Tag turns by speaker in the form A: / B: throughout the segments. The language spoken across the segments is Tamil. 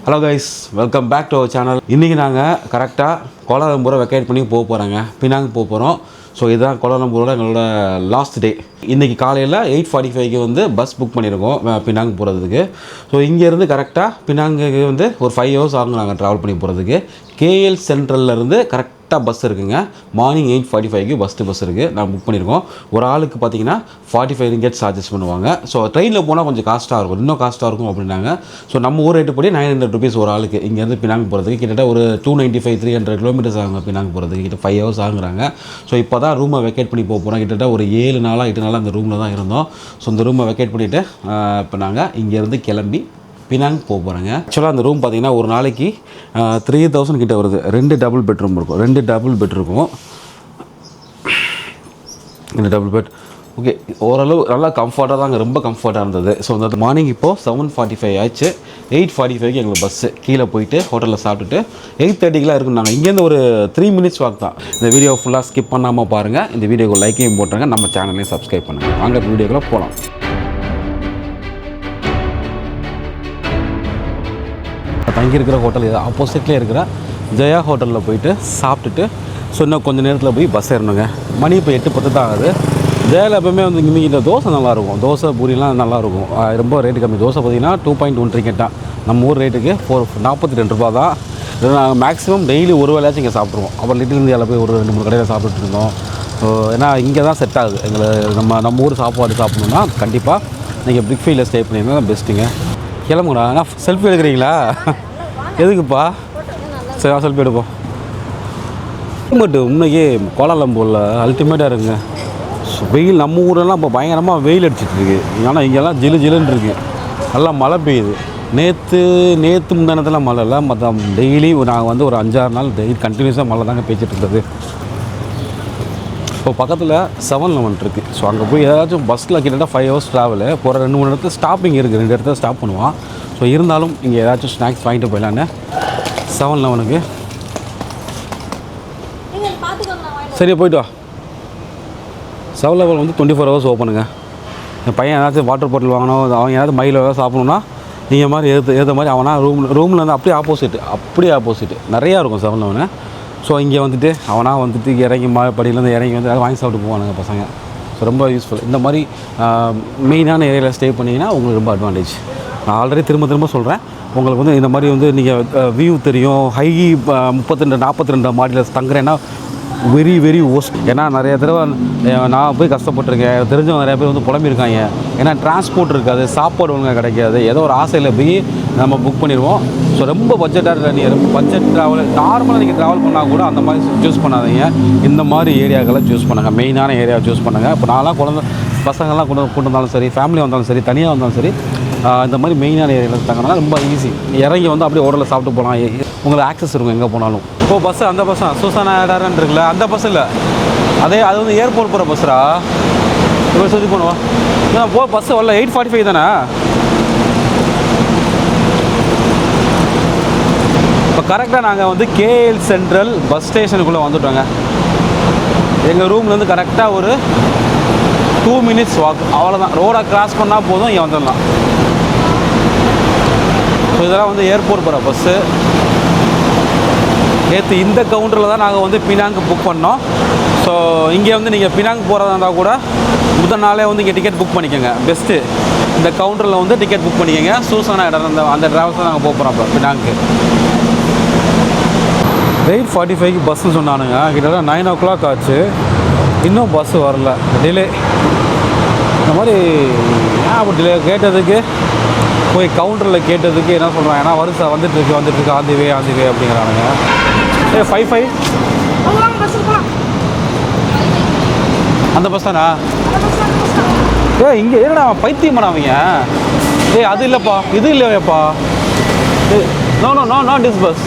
A: Hello guys, welcome back to our channel. இன்றைக்கி நாங்கள் கரெக்டாக கோலாலம்பூரை வெக்கேட் பண்ணி போகிறாங்க, பினாங் போகிறோம். ஸோ இதுதான் கோலாலம்பூரோட எங்களோட லாஸ்ட் டே. இன்றைக்கி காலையில் 8:45க்கு வந்து பஸ் புக் பண்ணியிருக்கோம் பினாங் போகிறதுக்கு. ஸோ இங்கேருந்து கரெக்டாக பினாங்குக்கு வந்து ஒரு 5 hours ஆகும் நாங்கள் ட்ராவல் பண்ணி போகிறதுக்கு. கேஎல் சென்ட்ரல்லேருந்து கரெக்டாக பஸ் இருக்குங்க. மார்னிங் 8:45க்கு பஸ் இருக்குது. நான் புக் பண்ணியிருக்கோம். ஒரு ஆளுக்கு பார்த்தீங்கன்னா 45 ringgit சார்ஜஸ் பண்ணுவாங்க. ஸோ ட்ரெயினில் போனால் கொஞ்சம் காஸ்ட்டாக இருக்கும், இன்னும் காஸ்ட்டாக இருக்கும் அப்படின்னாங்க. ஸோ நம்ம ஊர் ரேட்டு படி 900 rupees ஒரு ஆளுக்கு இங்கேருந்து பினாங் போகிறதுக்கு. கிட்டத்தட்ட ஒரு 295-300 kilometers ஆகுங்க பினாங் போகிறதுக்கு. கிட்ட 5 hours ஆகுறாங்க. ஸோ இப்போ தான் ரூமை வெக்கேட் பண்ணி போகிறோம். கிட்டத்தட்ட ஒரு 7 நாளாக 8 நாளாக அந்த ரூமில் தான் இருந்தோம். ஸோ இந்த ரூமை வெக்கேட் பண்ணிவிட்டு இப்போ நாங்கள் இங்கேருந்து கிளம்பி பினாங் போகிறேங்க. ஆக்சுவலாக அந்த ரூம் பார்த்தீங்கன்னா ஒரு நாளைக்கு 3000 கிட்ட வருது. 2 டபுள் பெட்ரூம் இருக்கும், 2 டபுள் பெட் இருக்கும். இந்த டபுள் பெட் ஓகே, ஓரளவு நல்லா கம்ஃபர்ட்டாக தாங்க, ரொம்ப கம்ஃபர்ட்டாக இருந்தது. ஸோ அந்த மார்னிங் இப்போது 7:45 ஆச்சு. 8:45க்கு எங்களுக்கு பஸ்ஸு. கீழே போயிட்டு ஹோட்டலில் சாப்பிட்டுட்டு 8:30க்குலாம் இருக்கும். நாங்கள் இங்கேருந்து ஒரு 3 minutes வாக் தான். இந்த வீடியோ ஃபுல்லாக ஸ்கிப் பண்ணாமல் பாருங்கள். இந்த வீடியோக்கு லைக்கையும் போட்டுருங்க, நம்ம சேனலையும் சப்ஸ்கிரைப் பண்ணுங்கள். வாங்க வீடியோக்குள்ளே போகலாம். தங்கியிருக்கிற ஹோட்டல் இது ஆப்போசிட்லேயே இருக்கிற ஜெயா ஹோட்டலில் போயிட்டு சாப்பிட்டுட்டு ஸோ இன்னும் கொஞ்சம் நேரத்தில் போய் பஸ் ஏறணுங்க. மணி இப்போ 8:10 தான் ஆகுது. ஜெயாவில் எப்பவுமே வந்து இங்கே தோசை நல்லாயிருக்கும், தோசை பூரிலாம் நல்லாயிருக்கும். ரொம்ப ரேட்டு கம்மி. தோசை பார்த்திங்கன்னா 2.1 ringgit தான். நம்ம ஊர் ரேட்டுக்கு 42 ரூபா தான். நாங்கள் மேக்ஸிமம் டெய்லி ஒரு வேலையாச்சும் இங்கே சாப்பிட்ருவோம். அப்புறம் லிட்டில் இந்தியாவில் போய் ஒரு 2-3 கடையில் சாப்பிட்டுட்டு இருந்தோம். ஸோ ஏன்னா இங்கே தான் செட் ஆகுது எங்களுக்கு. நம்ம ஊர் சாப்பாடு சாப்பிட்ணுன்னா கண்டிப்பாக நீங்கள் பிக் ஃபீல்டில் ஸ்டே பண்ணிங்கன்னா பெஸ்ட்டுங்க. கிளம்புங்கண்ணா. ஆனால் செல்ஃபி எடுக்கிறீங்களா? எதுக்குப்பா? சரி, செல்ஃபி எடுப்போம். பட் உண்மைக்கே கோலாலம்பூரில் அல்டிமேட்டாக இருக்குங்க. வெயில் நம்ம ஊரெல்லாம் இப்போ பயங்கரமாக வெயில் அடிச்சிட்ருக்கு. ஆனால் இங்கெல்லாம் ஜிலுன்னு இருக்குது. நல்லா மழை பெய்யுது. நேற்று முந்தானத்தில் மழை இல்லை, மற்ற டெய்லி நாங்கள் வந்து ஒரு 5-6 நாள் டெய்லி கண்டினியூஸாக மழை தாங்க பேச்சிட்டு இருந்தது. இப்போ பக்கத்தில் 7-Eleven இருக்குது. ஸோ அங்கே போய் ஏதாச்சும் பஸ்ஸில் கிட்டத்தட்ட 5 hours ட்ராவலு. போகிற 2-3 இடத்துல ஸ்டாப்பிங் இருக்குது, 2 இடத்துல ஸ்டாப் பண்ணுவான். ஸோ இருந்தாலும் இங்கே ஏதாச்சும் ஸ்நாக்ஸ் வாங்கிட்டு போயிடலான்னு 7-Elevenக்கு. சரி, போய்ட்டு வா. 7-Eleven வந்து 24 hours ஓப்பனுங்க. என் பையன் ஏதாச்சும் வாட்டர் பாட்டில் வாங்கணும், அவன் ஏதாவது மயில் ஏதாவது சாப்பிட்ணுன்னா நீங்கள் மாதிரி ஏற்ற மாதிரி அவனா ரூமில் வந்து அப்படியே ஆப்போசிட்டு நிறையா இருக்கும் 7-Eleven. ஸோ இங்கே வந்துட்டு அவனாக வந்துட்டு இறங்கி படியிலேருந்து இறங்கி வந்து வாங்கி சாப்பிட்டு போவானுங்க பசங்க. ஸோ ரொம்ப யூஸ்ஃபுல். இந்த மாதிரி மெயினான ஏரியாவில் ஸ்டே பண்ணிங்கன்னா உங்களுக்கு ரொம்ப அட்வான்டேஜ். நான் ஆல்ரெடி திரும்ப சொல்கிறேன். உங்களுக்கு வந்து இந்த மாதிரி வந்து நீங்கள் வியூ தெரியும். 32-42 மாடியில் தங்குறேன்னா வெரி ஒஸ்ட். ஏன்னா நிறைய தடவை நான் போய் கஷ்டப்பட்டிருக்கேன். தெரிஞ்சவங்க நிறைய பேர் வந்து புலம்பியிருக்காங்க. ஏன்னா டிரான்ஸ்போர்ட் இருக்காது, சாப்பாடு ஒழுங்காக கிடைக்காது. ஏதோ ஒரு ஆசையில் போய் நம்ம புக் பண்ணிடுவோம். ஸோ ரொம்ப பட்ஜெட்டாக இருக்க நீங்கள் பட்ஜெட் ட்ராவல் நார்மலாக நீங்கள் ட்ராவல் பண்ணால் கூட அந்த மாதிரி சூஸ் பண்ணாதீங்க. இந்த மாதிரி ஏரியாக்களை சூஸ் பண்ணுங்கள், மெயினான ஏரியாவை சூஸ் பண்ணுங்கள். இப்போ நான்லாம் பசங்கள்லாம் கூட்டு வந்தாலும் சரி, ஃபேமிலி வந்தாலும் சரி, தனியாக வந்தாலும் சரி, இந்த மாதிரி மெயினான ஏரியாவில் தங்கினா ரொம்ப ஈஸி. இறங்கி வந்து அப்படியே ஹோட்டலில் சாப்பிட்டு போகலாம். உங்களுக்கு ஆக்சஸ் இருக்கும் எங்கே போனாலும். இப்போது பஸ்ஸு அந்த பஸ் தான், சூசானா ஏடாரன் இருக்குல்ல, அந்த பஸ் இல்லை, அது வந்து ஏர்போர்ட் போகிற பஸ்ஸா. இப்போ சொல்லி போனோம் பஸ்ஸு வரல. 8:45 தானே. இப்போ கரெக்டாக நாங்கள் வந்து கேஎல் சென்ட்ரல் பஸ் ஸ்டேஷனுக்குள்ளே வந்துட்டோங்க. எங்கள் ரூம்லேருந்து கரெக்டாக ஒரு 2 minutes வாக், அவ்வளோதான். ரோடை கிராஸ் பண்ணால் போதும், இங்கே வந்துடலாம். ஸோ இதெல்லாம் வந்து ஏர்போர்ட் போகிற பஸ்ஸு. நேற்று இந்த கவுண்டரில் தான் நாங்கள் வந்து பினாங்கு புக் பண்ணோம். ஸோ இங்கே வந்து நீங்கள் பினாங் போகிறதா இருந்தால் கூட முதல் நாளே வந்து இங்கே டிக்கெட் புக் பண்ணிக்கோங்க, பெஸ்ட்டு. இந்த கவுண்டரில் வந்து டிக்கெட் புக் பண்ணிக்கோங்க. சூசானா இடம் அந்த ட்ராவல்ஸ் தான் நாங்கள் போகிறோம் இப்போ பினாங்கு. 8:45க்கு பஸ்ஸுன்னு சொன்னானுங்க. கிட்டத்தட்ட 9 o'clock ஆச்சு, இன்னும் பஸ்ஸு வரல. டிலே. இந்த மாதிரி ஏன் அப்படி டிலே கேட்டதுக்கு போய் கவுண்டரில் கேட்டதுக்கு என்ன சொல்கிறாங்க, ஏன்னா வருஷம் வந்துட்டுருக்கு ஆந்தி வே அப்படிங்கிறானுங்க. 55 அந்த பஸ் தானா? இங்கே என்னடா பைத்தியம் பண்ணாவீங்க. அது இல்லைப்பா, இது இல்லையாப்பா. No this bus.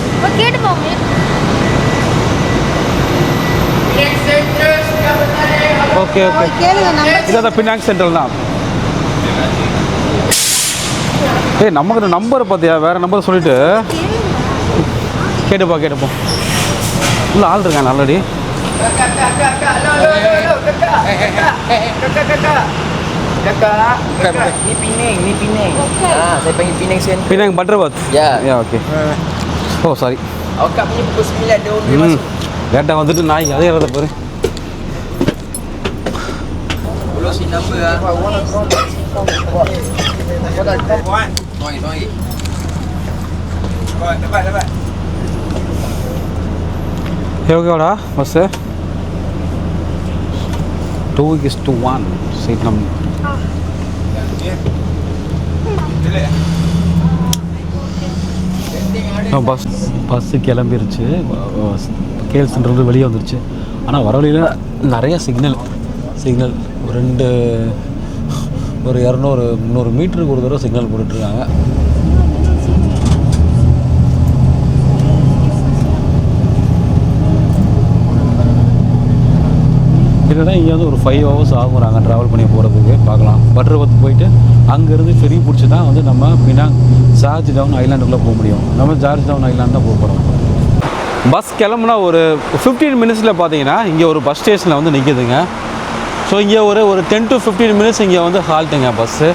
A: ஓகே இதான் பினாங் சென்ட்ரல் தான். நமக்கு நம்பர் பார்த்தியா, வேறு நம்பர் சொல்லிவிட்டு கேட்டுப்போம். இல்லை ஆள் இருக்காங்க already.
B: Kakak, ni Penang, ni Penang. Saya panggil Penang Center.
A: Penang Butterworth.
B: Ya.
A: Yeah, okay. Oh, sorry.
B: Akak punya pukul 9 dia boleh masuk.
A: லேட்டாக வந்துட்டு நாய் அதே இடத்த பாரு.
B: Follow si number ah. Noi. Dapat.
A: ஓகேவாடா பஸ்ஸு 2:1 சீட் நம்பர். பஸ்ஸு கிளம்பிருச்சு. கேஎல் சென்டர்லேருந்து வெளியே வந்துருச்சு. ஆனால் வர வழியில் நிறைய சிக்னல் ஒரு 200-300 மீட்டருக்கு ஒரு தடவை சிக்னல் போட்டுட்ருக்காங்க. கிட்டத்தட்ட இங்கே வந்து ஒரு 5 hours ஆகுறாங்க ட்ராவல் பண்ணி போகிறதுக்கு. பார்க்கலாம். பட்டர்வர்த் போயிட்டு அங்கேருந்து ஃபெரி பிடிச்சி தான் வந்து நம்ம பினாங் ஜார்ஜ் டவுன் ஐலாண்டுக்குள்ளே போக முடியும். நம்ம ஜார்ஜ் டவுன் ஐலாண்டு தான் போக போகிறோம். பஸ் கிளம்புனா ஒரு 15 மினிட்ஸில் பார்த்தீங்கன்னா இங்கே ஒரு பஸ் ஸ்டேஷனில் வந்து நிற்கிதுங்க. ஸோ இங்கே ஒரு 10 to 15 மினிட்ஸ் இங்கே வந்து ஹால்ட்டுங்க பஸ்ஸு.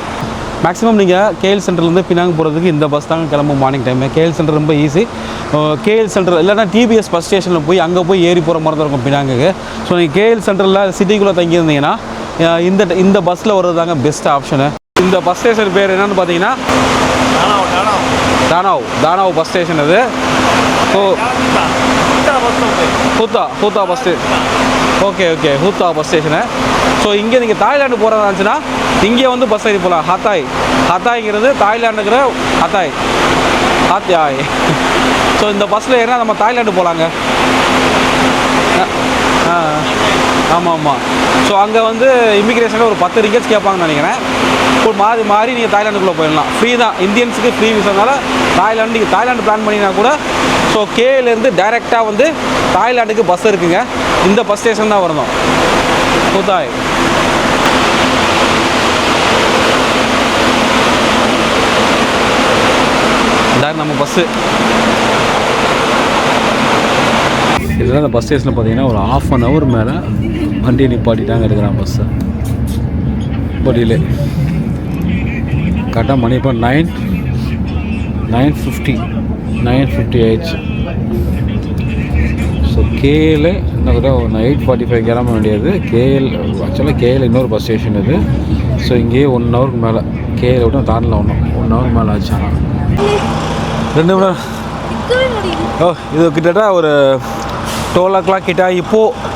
A: மேக்ஸிமம் நீங்கள் கேஎல் சென்டர்லேருந்து பினாங் போகிறதுக்கு இந்த பஸ் தாங்க கிளம்பும் மார்னிங் டைமு. கேஎல் சென்டர் ரொம்ப ஈஸி. கேஎல் சென்டர் இல்லைனா டிபிஎஸ் பஸ் ஸ்டேஷனில் போய் அங்கே போய் ஏறி போகிற மாதிரி தான் இருக்கும் பினாங்குக்கு. ஸோ நீங்கள் கேஎல் சென்டரில் சிட்டிக்குள்ளே தங்கியிருந்தீங்கன்னா இந்த பஸ்ஸில் வர்றது தாங்க பெஸ்ட் ஆப்ஷனு. இந்த பஸ் ஸ்டேஷன் பேர் என்னென்னு பார்த்தீங்கன்னா தானாவ் பஸ் ஸ்டேஷன் அது. ஸோ ஹூத்தா பஸ் ஸ்டேஷன். ஓகே ஹூத்தா பஸ் ஸ்டேஷனு. ஸோ இங்கே நீங்கள் தாய்லாண்டு போகிறதா இருந்துச்சுன்னா இங்கே வந்து பஸ் ஏறி போகலாம். ஹத்தாய்ங்கிறது தாய்லாண்டுங்கிற ஹத்தாய். ஸோ இந்த பஸ்ஸில் ஏறினா நம்ம தாய்லாண்டு போகலாங்க. ஆமாம். ஸோ அங்கே வந்து இமிக்ரேஷனில் ஒரு 10 ரிங்கெட்ஸ் கேட்பாங்கன்னு நினைக்கிறேன். இப்போ மாறி நீங்கள் தாய்லாண்டுக்குள்ளே போயிடலாம். ஃப்ரீ தான். இந்தியன்ஸுக்கு ஃப்ரீ விசானால நீங்கள் தாய்லாண்டு பிளான் பண்ணினா கூட ஸோ கேலேருந்து டைரெக்டாக வந்து தாய்லாண்டுக்கு பஸ் இருக்குங்க. இந்த பஸ் ஸ்டேஷன் தான் வரணும். ஹூத்தாய். இதான் நம்ம பஸ்ஸு. இதெல்லாம் இந்த பஸ் ஸ்டேஷனில் பார்த்தீங்கன்னா ஒரு 1/2 hour மேலே வண்டியை நிப்பாட்டிட்டாங்க எடுக்கிறான் பஸ்ஸை. படியிலே கரெக்டாக மணி இப்போ 9:50 ஆயிடுச்சு. ஸோ கேஎல் இன்னும் கூட 8:45 கிளம்ப வேண்டியது. ஆக்சுவலாக கேஎல் இன்னொரு பஸ் ஸ்டேஷன் இது. ஸோ இங்கேயே 1 hourக்கு மேலே கேஎல் விட்டு தாண்டில் 1 hour மேலே ஆச்சு. ஆனால் 2 மணி நேரம். இது கிட்டத்தட்ட ஒரு 12 o'clock கிட்ட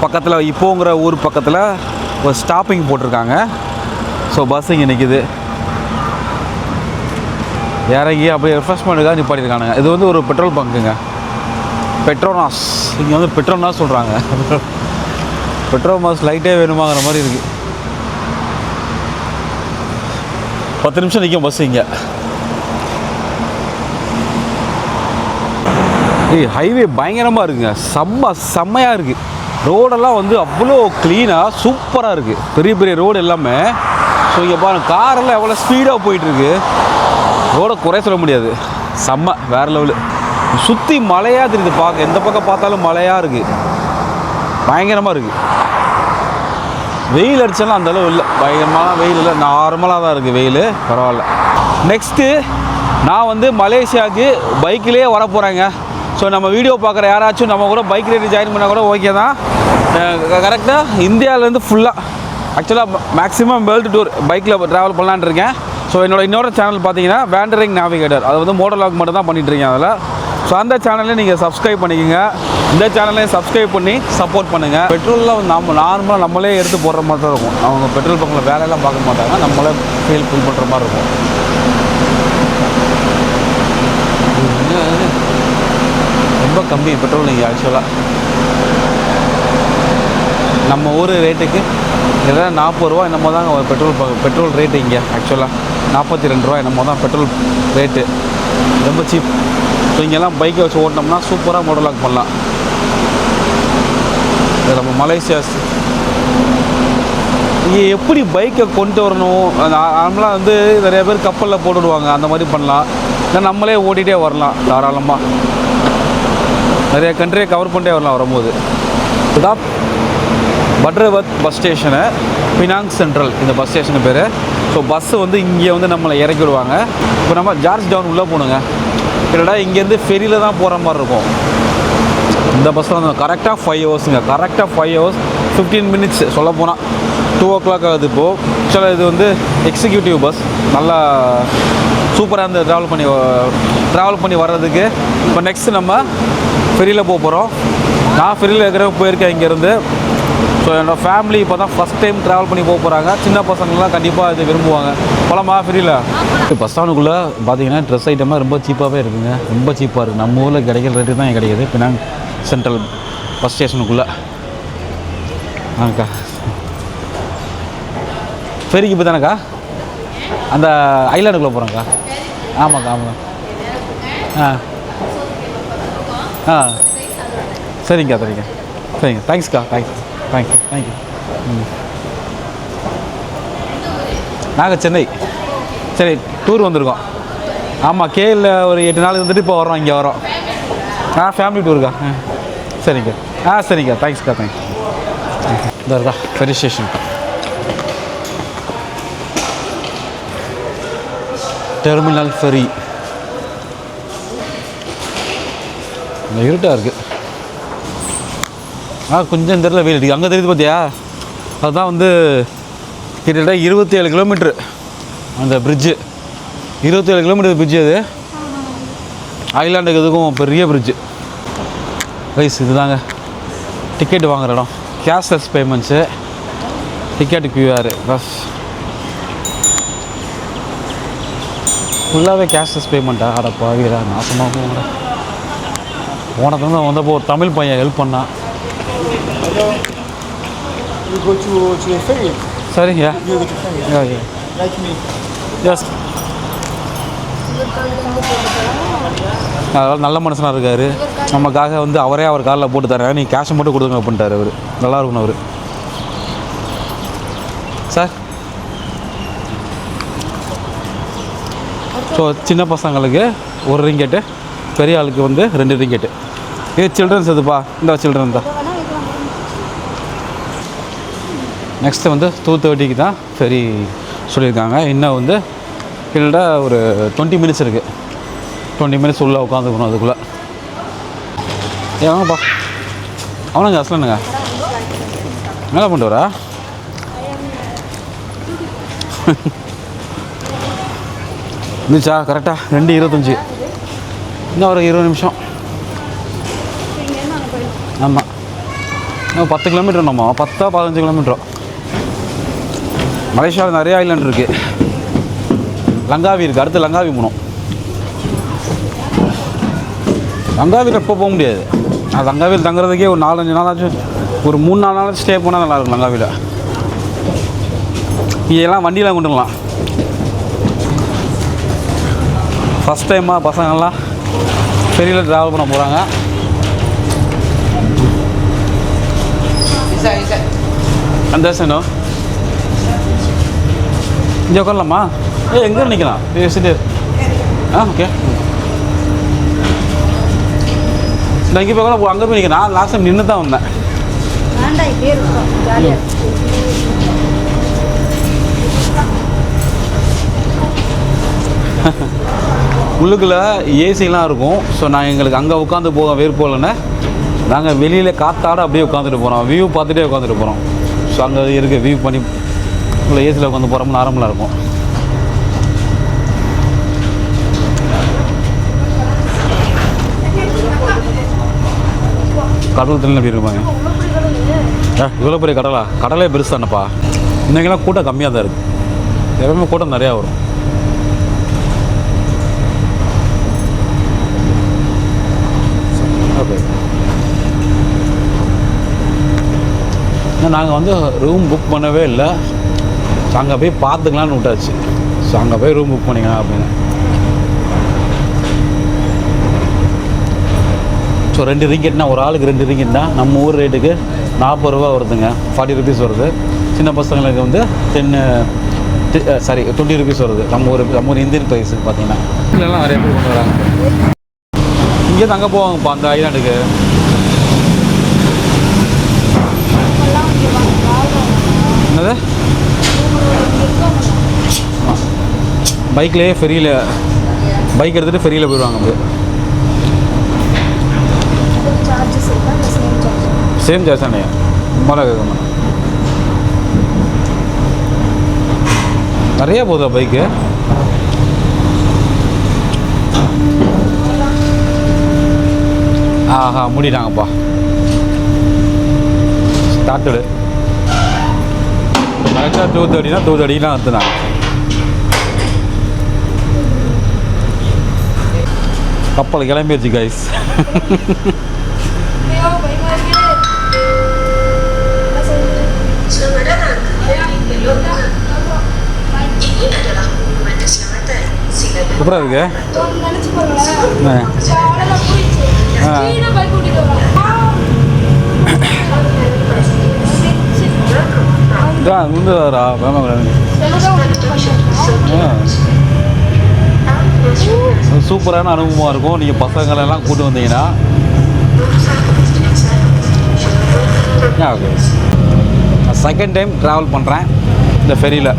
A: பக்கத்தில் இப்போங்கிற ஊர் பக்கத்தில் ஒரு ஸ்டாப்பிங் போட்டிருக்காங்க. ஸோ பஸ் இங்கே நிற்கிது. இறங்கி அப்படியே ரெஃப்ரெஷ்மெண்ட்டுக்காக நிப்பாட்டியிருக்கானுங்க. இது வந்து ஒரு பெட்ரோல் பங்க்குங்க. பெட்ரோனாஸ். இங்கே வந்து பெட்ரோனாஸ் சொல்கிறாங்க. பெட்ரோமாஸ் லைட்டே வேணுமாங்கிற மாதிரி இருக்குது. 10 நிமிஷம் நிற்கும் பஸ் இங்கே. ஹைவே பயங்கரமாக இருக்குங்க. செம்மையாக இருக்குது. ரோடெல்லாம் வந்து அவ்வளோ க்ளீனாக சூப்பராக இருக்குது. பெரிய ரோடு எல்லாமே. ஸோ இங்கே பாருங்கள் காரெல்லாம் எவ்வளோ ஸ்பீடாக போயிட்டுருக்கு. ரோடை குறை சொல்ல முடியாது. வேறு லெவலு. சுற்றி மலையாக தெரியுது பார்க்க. எந்த பக்கம் பார்த்தாலும் மலையாக இருக்குது. பயங்கரமாக இருக்குது. வெயில் அடித்தாலும் அந்தளவு இல்லை. பயங்கரமான வெயில் இல்லை. நார்மலாக தான் இருக்குது வெயில். பரவாயில்ல. நெக்ஸ்ட்டு நான் வந்து மலேசியாவுக்கு பைக்கிலே வர போகிறேங்க. ஸோ நம்ம வீடியோ பார்க்குற யாராச்சும் நம்ம கூட பைக் ரைடு ஜாயின் பண்ணால் கூட ஓகே தான். கரெக்டாக இந்தியாவிலேருந்து ஃபுல்லாக ஆக்சுவலாக மேக்ஸிமம் வேர்ல்டு டூர் பைக்கில் ட்ராவல் பண்ணலான்னு இருக்கேன். ஸோ இன்னொரு சேனல் பார்த்தீங்கன்னா வேண்டரிங் நேவிகேட்டர். அது வந்து மோட்டர் வ்ளாக் மட்டும் தான் பண்ணிகிட்ருக்கேன் அதில். ஸோ அந்த சேனலையும் நீங்கள் சப்ஸ்கிரைப் பண்ணிக்கோங்க. இந்த சேனலையும் சப்ஸ்கிரைப் பண்ணி சப்போர்ட் பண்ணுங்கள். பெட்ரோலில் நார்மலாக நம்மளே எடுத்து போடுற மாதிரி தான் இருக்கும். அவங்க பெட்ரோல் பங்கில் வேலையெல்லாம் பார்க்க மாட்டாங்க. நம்மளே ஃபீல் பண்ணுற மாதிரி இருக்கும். ரொம்ப கம்மி பெட்ரோல் நீங்கள் ஆக்சுவலாக நம்ம ஊர் ரேட்டுக்கு எதாவது 40 ரூபா என்னமோ தாங்க பெட்ரோல் ரேட்டு இங்கே. ஆக்சுவலாக 42 ரூபா என்னமோ தான் பெட்ரோல் ரேட்டு. ரொம்ப சீப். ஸோ இங்கெல்லாம் பைக்கை வச்சு ஓட்டினோம்னா சூப்பராக மோட்டர் லாக் பண்ணலாம். நம்ம மலேசியா இங்கே எப்படி பைக்கை கொண்டு வரணும். நார்மலாக வந்து நிறைய பேர் கப்பலில் போட்டுடுவாங்க. அந்த மாதிரி பண்ணலாம். இல்லை நம்மளே ஓட்டிகிட்டே வரலாம் தாராளமாக. நிறைய கண்ட்ரியை கவர் பண்ணிட்டே வரலாம் வரும்போது. இதான் Butterworth bus station. Penang central இந்த பஸ் ஸ்டேஷனு பேர். ஸோ பஸ்ஸு வந்து இங்கே வந்து நம்மளை இறக்கி விடுவாங்க. இப்போ நம்ம ஜார்ஜ் டவுன் உள்ளே போகணுங்க. இல்லைடா இங்கேருந்து ஃபெரியில் தான் போகிற மாதிரி இருக்கும். இந்த பஸ்ஸில் வந்து கரெக்டாக 5 ஹவர்ஸுங்க. கரெக்டாக 5 ஹவர்ஸ் 15 மினிட்ஸ் சொல்ல போனால் 2 o'clock ஆகுது இப்போது. ஆக்சுவலாக இது வந்து எக்ஸிக்யூட்டிவ் பஸ். நல்லா சூப்பராக இருந்து ட்ராவல் பண்ணி வர்றதுக்கு. இப்போ நெக்ஸ்ட்டு நம்ம ஃபெரியில் போக போகிறோம். நான் ஃபெரியில் போயிருக்கேன் இங்கேருந்து. ஸோ என்னோடய ஃபேமிலி இப்போ தான் ஃபஸ்ட் டைம் ட்ராவல் பண்ணி போக போகிறாங்க. சின்ன பசங்கள்லாம் கண்டிப்பாக இது விரும்புவாங்க. போகலாமா ஃபெரியில்? பஸ் ஸ்டாண்டுக்குள்ளே பார்த்தீங்கன்னா ட்ரெஸ் ஐட்டமாக ரொம்ப சீப்பாகவே இருக்குதுங்க. ரொம்ப சீப்பாக இருக்குது. நம்ம ஊரில் கிடைக்கிற ரேட்டு தான் கிடைக்கிது. பினாங் சென்ட்ரல் பஸ் ஸ்டேஷனுக்குள்ளே. ஆக்கா ஃபெரிக்கு இப்போ தானேக்கா அந்த ஐலாண்டுக்குள்ளே போகிறோங்க்கா. ஆமாக்கா ஆமாங்க. சரிங்கக்கா சரிங்க. தேங்க்ஸ்க்கா. தேங்க்யூ. நாங்கள் சென்னை சரி டூர் வந்திருக்கோம். ஆமாம் கேஎல்ல ஒரு 8 நாள் இருந்துட்டு இப்போ வரோம். இங்கே வரோம். ஃபேமிலி டூருக்கா. சரிங்கக்கா. சரிங்கக்கா. தேங்க்ஸ்க்கா. இந்த இருக்கா ஃபெரி ஸ்டேஷன். Terminal ferry. இருட்டாக இருக்குது. கொஞ்சம் தெரியல வெயில் அடிக்குது. அங்கே தெரியுது பார்த்தியா? அதுதான் வந்து கிட்டத்தட்ட 27 கிலோமீட்ரு அந்த பிரிட்ஜு. 27 kilometre fridge. அது ஐலாண்டுக்கு இதுக்கும் பெரிய பிரிட்ஜு. ரைஸ் இதுதாங்க டிக்கெட் வாங்குகிற இடம். Cashless payments. Ticket QR bus ஃபுல்லாகவே கேஷ்லெஸ் பேமெண்ட்டா? அட பாவிடா நாசமாக போகல. போனதுலேருந்து வந்தப்போ ஒரு தமிழ் பையன் ஹெல்ப் பண்ணான்.
C: You go to the ferry.
A: சரிங்க.
C: You go to ferry.
A: Yeah.
C: Like me.
A: Yes. அதனால் நல்ல மனுஷனாக இருக்கார். நமக்காக வந்து அவரே அவர் காலில் போட்டு தரேன், நீ கேஷை மட்டும் கொடுங்க அப்படின்ட்டார். அவர் நல்லா இருக்கணும் அவர். சார் ஸோ சின்ன பசங்களுக்கு 1 ரிங்கெட்டு, பெரிய ஆளுக்கு வந்து 2 ரிங்கெட்டு. இது சில்ட்ரன்ஸ் இதுப்பா. இந்த சில்ட்ரன் தான். நெக்ஸ்ட்டு வந்து 2:30க்கு தான் ஃபெரி சொல்லியிருக்காங்க. இன்னும் வந்து கிட்டத்தட்ட ஒரு 20 மினிட்ஸ் இருக்குது. 20 மினிட்ஸ் உள்ளே உட்காந்துக்கணும். அதுக்குள்ளே ஏவாங்கப்பா அவனுங்க அசலனுங்க என்ன பண்ணிட்டு வரா? இருந்துச்சா கரெக்டாக 2:25. இன்னும் ஒரு 20 நிமிஷம். ஆமாம் இன்னும் 10 கிலோமீட்டர். நம்ம 10-15 கிலோமீட்டர். மலேசியாவில் நிறைய ஐலாண்ட் இருக்குது. லங்காவி இருக்குது. அடுத்து லங்காவி போகணும். லங்காவியில் எப்போ போக முடியாது. நான் லங்காவியில் தங்குறதுக்கே ஒரு 4-5 நாளாச்சும், ஒரு 3-4 நாளாச்சும் ஸ்டே பண்ணால் நல்லாயிருக்கும் லங்காவியில். இதெல்லாம் வண்டியெலாம் கொண்டுடலாம். ஃபஸ்ட் டைமாக பசங்கள்லாம் ஃபெரியில் ட்ராவல் பண்ண போகிறாங்க. அந்த சைனோ இங்கே உட்காரலாமா? எங்கே நிற்கலாம்? பேசிட்டு ஓகே. நான் இங்கே போய் கூட அங்கே போய் நிற்கிறேன். நான் லாஸ்ட் டைம் நின்று தான் வந்தேன். உள்ளுக்குள்ளே ஏசிலாம் இருக்கும். ஸோ நான் எங்களுக்கு அங்கே உட்காந்து போக விருப்பம்லன்னு நாங்கள் வெளியில் காற்றாட அப்படியே உட்காந்துட்டு போகிறோம். வியூ பார்த்துட்டே உட்காந்துட்டு போகிறோம். ஸோ அங்கே இருக்க வியூ பண்ணி உள்ள ஏசியில் உட்காந்து போகிறோம்னு நார்மலாக இருக்கும். கடல் தண்ணி எப்படி இருப்பாங்க? இவ்வளோ பெரிய கடலா? கடலே பெருசானப்பா. இன்றைக்கெல்லாம் கூட்டம் கம்மியாக தான் இருக்குது. எப்பவுமே கூட்டம் நிறையா வரும். ஓகே. நாங்கள் வந்து ரூம் புக் பண்ணவே இல்லை. ஸோ அங்கே போய் பார்த்துக்கலான்னு விட்டாச்சு. ஸோ அங்கே போய் ரூம் புக் பண்ணிக்கலாம் அப்படின்னு. ஸோ 2 ரிங்கெட்னா ஒரு ஆளுக்கு 2 ரிங்கெட்னா நம்ம ஊர் ரேட்டுக்கு 40 ரூபா வருதுங்க. 40 ருபீஸ் வருது. சின்ன பசங்களுக்கு வந்து 20 ருபீஸ் வருது. நம்ம ஒரு இந்தியன் ப்ரைஸுக்கு பார்த்தீங்கன்னா இதெல்லாம் நிறைய பேர் கொண்டு வராங்க. இங்கேருந்து அங்கே போவாங்கப்பா அந்த ஐலாண்டுக்கு. என்னது பைக்லேயே ஃபெரியில் பைக் எடுத்துகிட்டு ஃபெரியில் போயிடுவாங்க அப்படியே. சேம் சார்ஜ் தானே மழை கேட்கணும். நிறைய போகுதா பைக்கு? ஆஹா மூடிட்டாங்கப்பா. ஸ்டார்டடு கரெக்டாக 2:30னா 2:30லாம் எடுத்துனாங்க. கப்பல் கிளம்பிடுச்சு கைஸ். சூப்பராக இருக்கு. முந்துரா சூப்பரான அனுபவமாக இருக்கும். நீங்கள் பசங்களெல்லாம் கூட்டு வந்தீங்கன்னா ஓகே. நான் செகண்ட் டைம் ட்ராவல் பண்ணுறேன் இந்த ஃபெரியில்.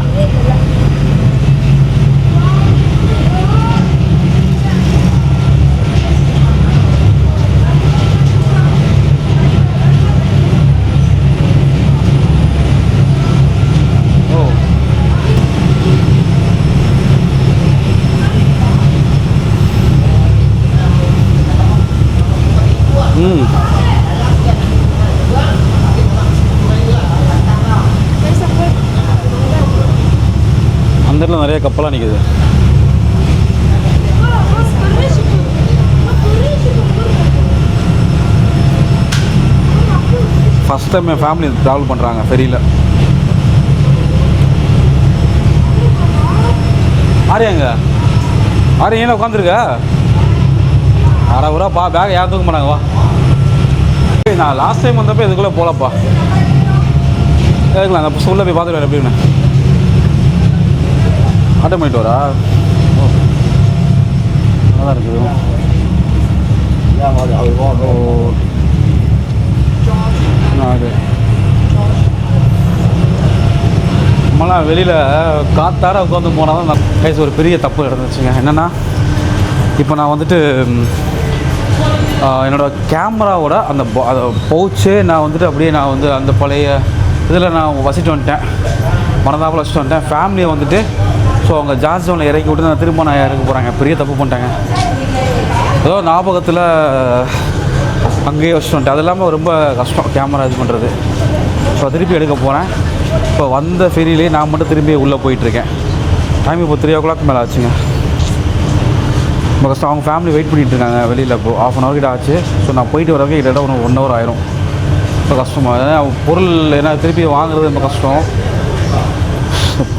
A: அந்த இடத்துல நிறைய கப்பலாக நிற்குது. ஃபஸ்ட் டைம் என் ஃபேமிலி ட்ராவல் பண்ணுறாங்க ஃபெரியில். ஆரியாங்க ஆரியா உட்காந்துருக்க அரை பா பேக் யாரும் தூக்க மாட்டாங்க. வா நான் லாஸ்ட் டைம் வந்தப்போ இதுக்குள்ளே போகலப்பா. கேட்கலாம் அந்த உள்ளே போய் பார்த்துட்டு எப்படின்னு ஆட்டோமேட்டிக் வரா. நல்லா இருக்குது. நம்மளாம் வெளியில் காத்தார உட்காந்து போனால் தான் கைஸ் ஒரு பெரிய தப்பு நடந்துச்சுங்க. என்னென்னா இப்போ நான் வந்துட்டு என்னோடய கேமராவோட அந்த பவுச்சே நான் வந்துட்டு அப்படியே நான் வந்து அந்த பழைய இதில் நான் வசிட்டு வந்துட்டேன். மறந்தாப்பில் வச்சுட்டு வந்துட்டேன். ஃபேமிலியை வந்துட்டு ஸோ அவங்க ஜார்ஜ் ஜோனில் இறக்கி விட்டு நான் திரும்ப நான் இறக்க போகிறாங்க. பெரிய தப்பு பண்ணிட்டாங்க. ஏதோ ஞாபகத்தில் அங்கேயே வச்சுட்டு வந்துட்டேன். அது இல்லாமல் ரொம்ப கஷ்டம் கேமரா இது பண்ணுறது. ஸோ திருப்பி எடுக்க போகிறேன். இப்போ வந்த ஃபெரியிலே நான் மட்டும் திரும்பி உள்ளே போயிட்டுருக்கேன். டைம் இப்போ 3 o'clock மேலே ஆச்சுங்க. ரொம்ப கஷ்டம். அவங்க ஃபேமிலி வெயிட் பண்ணிகிட்டு இருக்காங்க வெளியில். இப்போது 1/2 hour கிட்ட ஆச்சு. ஸோ நான் போயிட்டு வரவே கிட்ட 1 hour ஆயிரும். ரொம்ப கஷ்டமாக பொருள் ஏன்னா திருப்பி வாங்குறது ரொம்ப கஷ்டம்.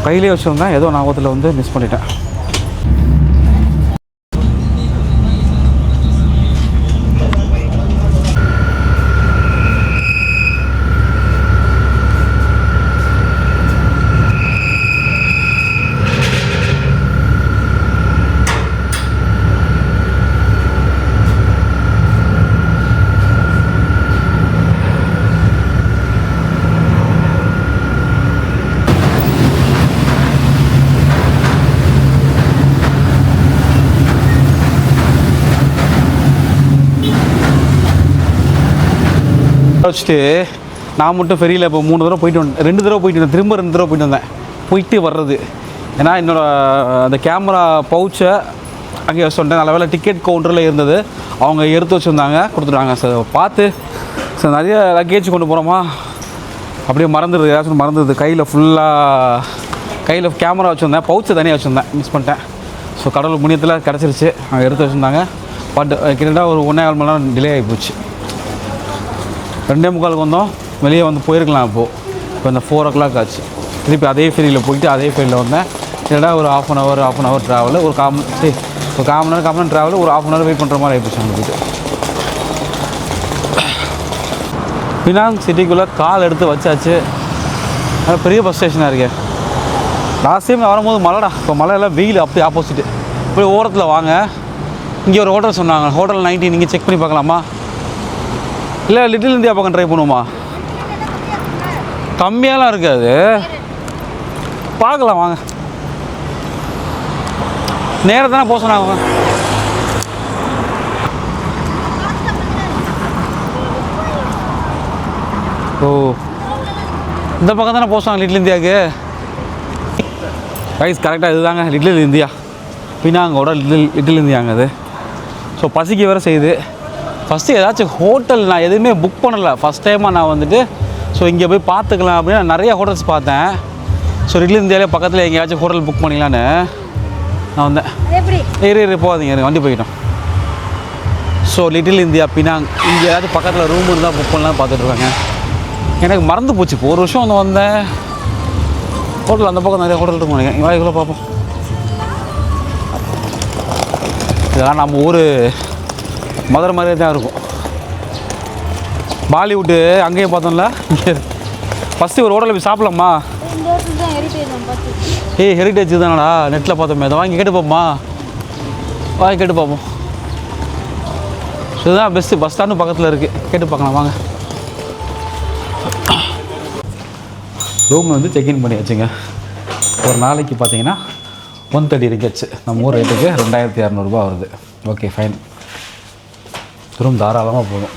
A: கையிலே வச்சுருந்தேன். ஏதோ ஞாபகத்தில் வந்து மிஸ் பண்ணிட்டேன். வச்சுட்டு நான் மட்டும் ஃபெரியில் இப்போ 3 தடவை போயிட்டு வந்தேன். 2 தடவை போயிட்டு வந்தேன். திரும்ப 2 தடவை போயிட்டு வந்தேன். போயிட்டு வர்றது ஏன்னா என்னோடய அந்த கேமரா பவுச்சை அங்கே வச்சுட்டேன். நல்ல வேலை டிக்கெட் கவுண்டரில் இருந்தது. அவங்க எடுத்து வச்சுருந்தாங்க, கொடுத்துட்டாங்க. சார் பார்த்து சார் நிறைய லக்கேஜ் கொண்டு போகிறோமா அப்படியே மறந்துடுது. ஏதாச்சும் மறந்துடுது. கையில் கேமரா வச்சுருந்தேன். பவுச்சை தனியாக வச்சுருந்தேன். மிஸ் பண்ணிட்டேன். ஸோ கடவுள் புண்ணியத்தில் கிடச்சிருச்சு. அவங்க எடுத்து வச்சுருந்தாங்க. பட் கிட்டத்தட்ட ஒரு 1.25 மணி நேரம் டிலே ஆகி போச்சு. 2:45 வந்தோம். வெளியே வந்து போயிருக்கலாம். இப்போது இப்போ இந்த 4 o'clock ஆச்சு. திருப்பி அதே ஃபெரியில் போயிட்டு அதே ஃபெரியில் வந்தேன். இல்லைனா ஒரு half an hour ட்ராவல், ஒரு கால் மணி நேரம் ட்ராவல், ஒரு half an hour வெயிட் பண்ணுற மாதிரி ஆகிப்போச்சு. நம்மளுக்கு பினாங் சிட்டிக்குள்ளே கால் எடுத்து வச்சாச்சு. அது பெரிய பஸ் ஸ்டேஷனாக இருக்கே. லாஸ்ட் டைம் வரும்போது மழைடா. இப்போ மழை எல்லாம் வெயில் அப்படியே ஆப்போசிட்டு. இப்படி ஓரத்தில் வாங்க. இங்கே ஒரு ஹோட்டல் சொன்னாங்க. ஹோட்டல் 90 நீங்கள் செக் பண்ணி பார்க்கலாமா? இல்லை லிட்டில் இந்தியா பக்கம் ட்ரை பண்ணுவோமா? கம்மியாலாம் இருக்காது. பார்க்கலாம் வாங்க. நேராக தானே போக சொன்னாங்க அவங்க. ஓ இந்த பக்கம் தானே போக சொன்னாங்க லிட்டில் இந்தியாவுக்கு. ரைஸ் கரெக்டாக இதுதாங்க லிட்டில் இந்தியா. பினாங்கோட லிட்டில் இந்தியாங்க அது. ஸோ பசிக்க வேறு செய்யுது. ஃபஸ்ட்டு ஏதாச்சும் ஹோட்டல் நான் எதுவுமே புக் பண்ணலை ஃபஸ்ட் டைமாக நான் வந்துட்டு. ஸோ இங்கே போய் பார்த்துக்கலாம் அப்படின்னு நான் நிறைய ஹோட்டல்ஸ் பார்த்தேன். ஸோ லிட்டில் இந்தியாவிலே பக்கத்தில் எங்கேயாச்சும் ஹோட்டல் புக் பண்ணிக்கலான்னு நான் வந்தேன். இரு போகாதீங்க, எனக்கு வண்டி போய்கிட்டோம். ஸோ லிட்டில் இந்தியா பினாங் இங்கே ஏதாச்சும் பக்கத்தில் ரூம் இருந்தால் புக் பண்ணலான்னு பார்த்துட்ருக்காங்க. எனக்கு மறந்து போச்சு. இப்போ ஒரு வருஷம் வந்து வந்தேன். ஹோட்டல் அந்த பக்கம் நிறைய ஹோட்டல் இருக்கும் நினைக்கிறேன். இவ்வளோ பார்ப்போம். இதெல்லாம் நம்ம ஊர் மதுரை மாதிரியே தான் இருக்கும். பாலிவுட்டு அங்கேயும் பார்த்தோம்ல. இங்கே ஃபஸ்ட்டு ஒரு ஹோட்டலில் போய் சாப்பிட்லாமா? ஹெரிட்டேஜ் தானடா நெட்டில் பார்த்தோமே. அதை வாங்கி கேட்டு பார்ப்போமா? வாங்கி கேட்டு பார்ப்போம். ஸோ இதுதான் பெஸ்ட்டு. பஸ் ஸ்டாண்டு பக்கத்தில் இருக்குது. கேட்டு பார்க்கலாம் வாங்க. ரூம் வந்து செக்இன் பண்ணி வச்சுங்க. ஒரு நாளைக்கு பார்த்தீங்கன்னா 130 ரிங்கெட்ஸ். நம்ம ஊர் ரேட்டுக்கு 2200 வருது. Okay fine. ரூம் தாராளமாக போதும்.